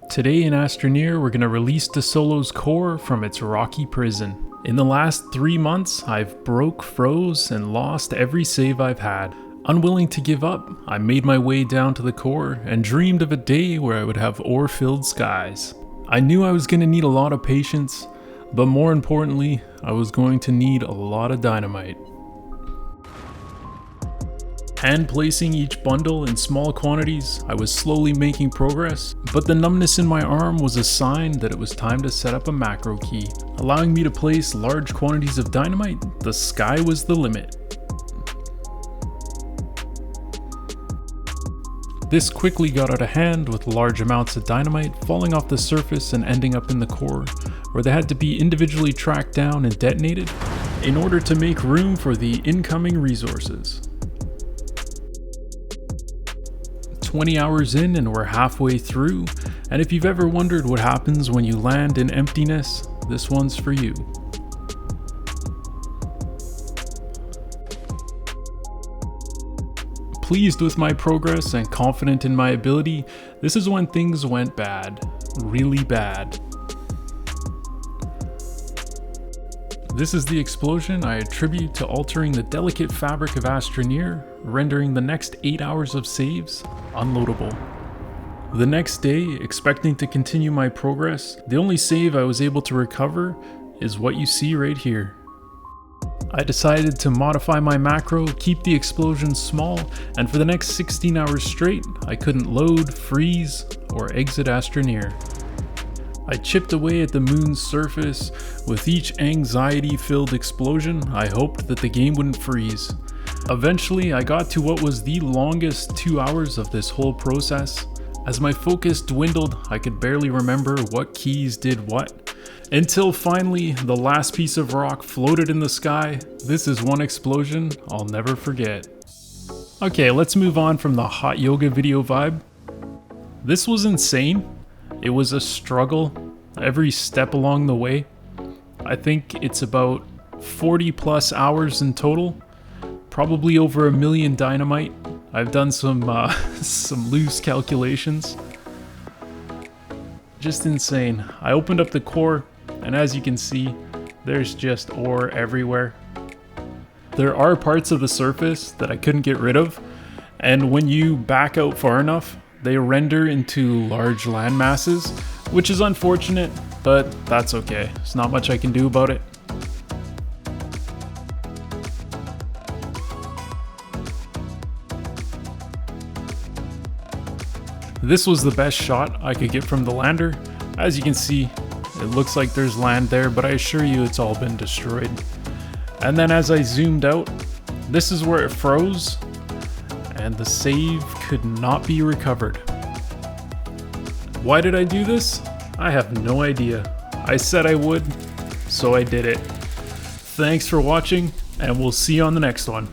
Today in Astroneer, we're going to release Desolo's core from its rocky prison. In the last 3 months, I've broke, froze, and lost every save I've had. Unwilling to give up, I made my way down to the core and dreamed of a day where I would have ore-filled skies. I knew I was going to need a lot of patience, but more importantly, I was going to need a lot of dynamite. Hand placing each bundle in small quantities, I was slowly making progress, but the numbness in my arm was a sign that it was time to set up a macro key. Allowing me to place large quantities of dynamite, the sky was the limit. This quickly got out of hand, with large amounts of dynamite falling off the surface and ending up in the core, where they had to be individually tracked down and detonated in order to make room for the incoming resources. 20 hours in and we're halfway through, and if you've ever wondered what happens when you land in emptiness, this one's for you. Pleased with my progress and confident in my ability, this is when things went bad. Really bad. This is the explosion I attribute to altering the delicate fabric of Astroneer, rendering the next 8 hours of saves unloadable. The next day, expecting to continue my progress, the only save I was able to recover is what you see right here. I decided to modify my macro, keep the explosion small, and for the next 16 hours straight, I couldn't load, freeze, or exit Astroneer. I chipped away at the moon's surface. With each anxiety-filled explosion, I hoped that the game wouldn't freeze. Eventually, I got to what was the longest 2 hours of this whole process. As my focus dwindled, I could barely remember what keys did what. Until finally, the last piece of rock floated in the sky. This is one explosion I'll never forget. Okay, let's move on from the hot yoga video vibe. This was insane. It was a struggle every step along the way. I think it's about 40 plus hours in total, probably over 1 million dynamite. I've done some loose calculations. Just insane. I opened up the core, and as you can see, there's just ore everywhere. There are parts of the surface that I couldn't get rid of, and when you back out far enough, they render into large land masses, which is unfortunate, but that's okay. There's not much I can do about it. This was the best shot I could get from the lander. As you can see, it looks like there's land there, but I assure you it's all been destroyed. And then as I zoomed out, this is where it froze, and the save could not be recovered. Why did I do this? I have no idea. I said I would, so I did it. Thanks for watching, and we'll see you on the next one.